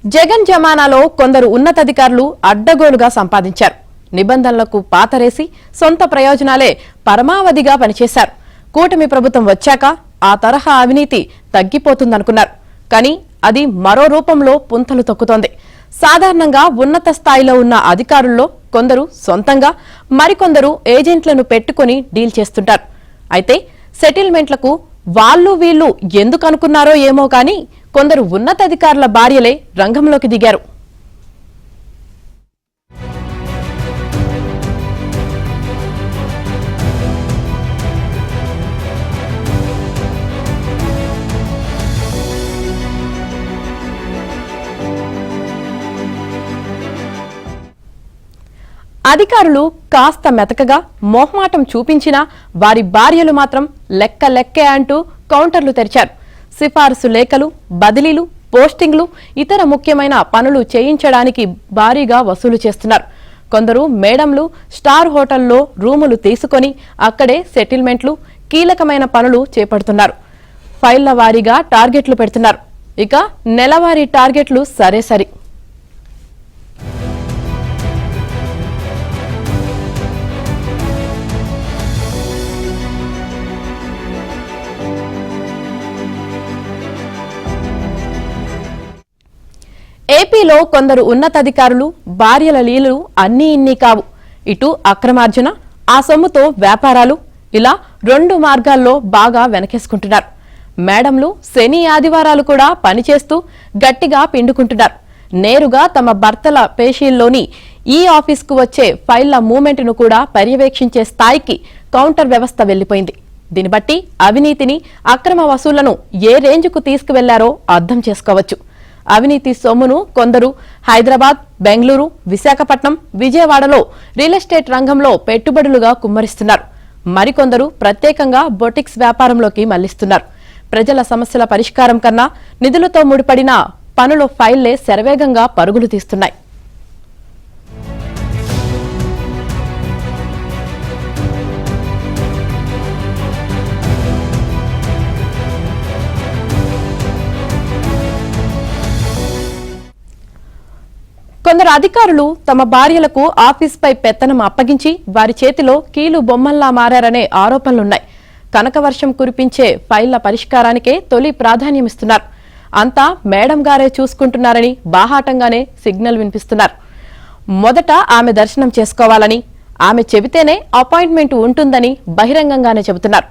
జగన్ జమానాలో కొందరు ఉన్నతాధికారులు అడ్డగోలుగా సంపాదించారు. నిబంధనలకు పాతరేసి సొంత ప్రయోజనాలే పరమావధిగా పనిచేశారు. కూటమి ప్రభుత్వం వచ్చాక ఆ తరహా అవినీతి తగ్గిపోతుందనుకున్నారు. కానీ అది మరో రూపంలో పుంతలు తొక్కుతోంది. సాధారణంగా ఉన్నత స్థాయిలో ఉన్న అధికారుల్లో కొందరు సొంతంగా, మరికొందరు ఏజెంట్లను పెట్టుకుని డీల్ చేస్తుంటారు. అయితే సెటిల్మెంట్లకు వాళ్ళు వీళ్ళు ఎందుకు అనుకున్నారో ఏమో కానీ కొందరు ఉన్నతాధికారుల భార్యలే రంగంలోకి దిగారు. అధికారులు కాస్త మెతకగా మొహమాటం చూపించినా వారి భార్యలు మాత్రం లెక్కే అంటూ కౌంటర్లు తెరిచారు. సిఫారసు లేఖలు, బదిలీలు, పోస్టింగ్లు, ఇతర ముఖ్యమైన పనులు చేయించడానికి భారీగా వసూలు చేస్తున్నారు. కొందరు మేడంలు స్టార్ హోటల్లో రూములు తీసుకొని అక్కడే సెటిల్మెంట్లు, కీలకమైన పనులు చేపడుతున్నారు. ఫైళ్ల వారీగా టార్గెట్లు పెడుతున్నారు. ఇక నెలవారీ టార్గెట్లు సరే. ఏపీలో కొందరు ఉన్నతాధికారులు భార్యల లీలు అన్నీ ఇన్ని కావు. ఇటు అక్రమార్జన, ఆ సొమ్ముతో వ్యాపారాలు, ఇలా రెండు మార్గాల్లో బాగా వెనకేసుకుంటున్నారు. మేడంలు శని ఆదివారాలు కూడా పనిచేస్తూ గట్టిగా పిండుకుంటున్నారు. నేరుగా తమ భర్తల పేషీల్లోని ఈ ఆఫీస్కు వచ్చే ఫైళ్ల మూవ్మెంట్ను కూడా పర్యవేక్షించే స్థాయికి కౌంటర్ వ్యవస్థ వెళ్లిపోయింది. దీన్ని బట్టి అవినీతిని, అక్రమ వసూళ్లను ఏ రేంజ్కు తీసుకువెళ్లారో అర్థం చేసుకోవచ్చు. అవినీతి సొమ్మును కొందరు హైదరాబాద్, బెంగళూరు, విశాఖపట్నం, విజయవాడలో రియల్ ఎస్టేట్ రంగంలో పెట్టుబడులుగా కుమ్మరిస్తున్నారు. మరికొందరు ప్రత్యేకంగా బొటిక్స్ వ్యాపారంలోకి మళ్లిస్తున్నారు. ప్రజల సమస్యల పరిష్కారం కన్నా నిధులతో ముడిపడిన పనుల ఫైళ్లే శరవేగంగా పరుగులు తీస్తున్నాయి. కొందరు అధికారులు తమ భార్యలకు ఆఫీస్పై పెత్తనం అప్పగించి వారి చేతిలో కీలు బొమ్మల్లా మారారనే ఆరోపణలున్నాయి. కనకవర్షం కురిపించే ఫైళ్ల పరిష్కారానికే తొలి ప్రాధాన్యమిస్తున్నారు. అంతా మేడం గారే చూసుకుంటున్నారని బాహాటంగానే సిగ్నల్ వినిపిస్తున్నారు. మొదట ఆమె దర్శనం చేసుకోవాలని, ఆమె చెబితేనే అపాయింట్మెంట్ ఉంటుందని బహిరంగంగానే చెబుతున్నారు.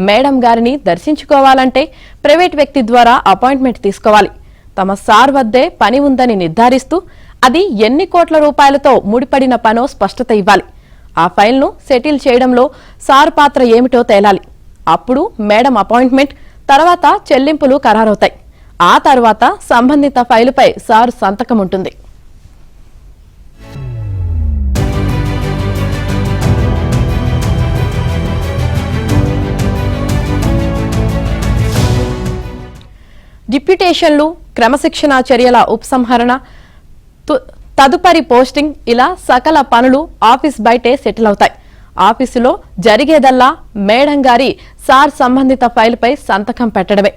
మేడం గారిని దర్శించుకోవాలంటే ప్రైవేట్ వ్యక్తి ద్వారా అపాయింట్మెంట్ తీసుకోవాలి. తమ సార్ వద్దే పని ఉందని నిర్ధారిస్తూ అది ఎన్ని కోట్ల రూపాయలతో ముడిపడిన పనో స్పష్టత ఇవ్వాలి. ఆ ఫైల్ను సెటిల్ చేయడంలో సార్ పాత్ర ఏమిటో తేలాలి. అప్పుడు మేడం అపాయింట్మెంట్, తర్వాత చెల్లింపులు ఖరారవుతాయి. ఆ తర్వాత సంబంధిత ఫైలుపై సార్ సంతకం ఉంటుంది. డిప్యూటేషన్లు, క్రమశిక్షణా చర్యల ఉపసంహరణ, తదుపరి పోస్టింగ్, ఇలా సకల పనులు ఆఫీస్ బయటే సెటిల్ అవుతాయి. ఆఫీసులో జరిగేదల్లా మేడం గారి సార్ సంబంధిత ఫైలుపై సంతకం పెట్టడమే.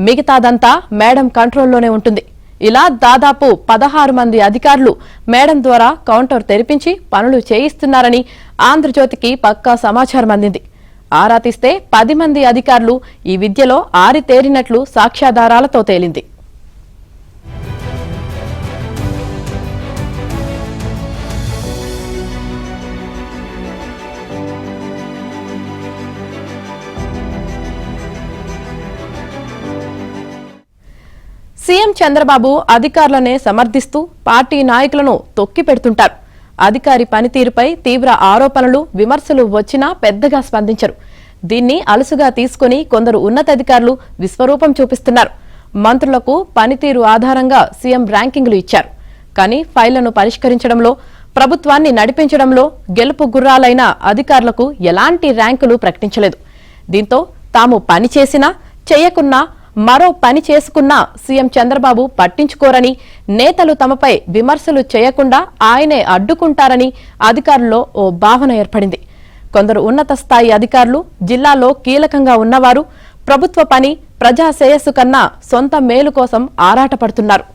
మిగతాదంతా మేడం కంట్రోల్లోనే ఉంటుంది. ఇలా దాదాపు 16 మంది అధికారులు మేడం ద్వారా కౌంటర్ తెరిపించి పనులు చేయిస్తున్నారని ఆంధ్రజ్యోతికి పక్కా సమాచారం అందింది. ఆరా తీస్తే 10 మంది అధికారులు ఈ విద్యలో ఆరితేరినట్లు సాక్ష్యాధారాలతో తేలింది. సీఎం చంద్రబాబు అధికారులనే సమర్థిస్తూ పార్టీ నాయకులను తొక్కి పెడుతుంటారు. అధికారి పనితీరుపై తీవ్ర ఆరోపణలు, విమర్శలు వచ్చినా పెద్దగా స్పందించరు. దీన్ని అలుసుగా తీసుకుని కొందరు ఉన్నతాధికారులు విశ్వరూపం చూపిస్తున్నారు. మంత్రులకు పనితీరు ఆధారంగా సీఎం ర్యాంకింగ్లు ఇచ్చారు. కానీ ఫైళ్లను పరిష్కరించడంలో, ప్రభుత్వాన్ని నడిపించడంలో గెలుపు గుర్రాలైన అధికారులకు ఎలాంటి ర్యాంకులు ప్రకటించలేదు. దీంతో తాము పని చేసినా చేయకున్నా, మరో పని చేసుకున్నా సీఎం చంద్రబాబు పట్టించుకోరని, నేతలు తమపై విమర్శలు చేయకుండా ఆయనే అడ్డుకుంటారని అధికారుల్లో ఓ భావన ఏర్పడింది. కొందరు ఉన్నత స్థాయి అధికారులు, జిల్లాలో కీలకంగా ఉన్నవారు ప్రభుత్వ పని, ప్రజా శ్రేయస్సు కన్నా సొంత మేలు కోసం ఆరాటపడుతున్నారు.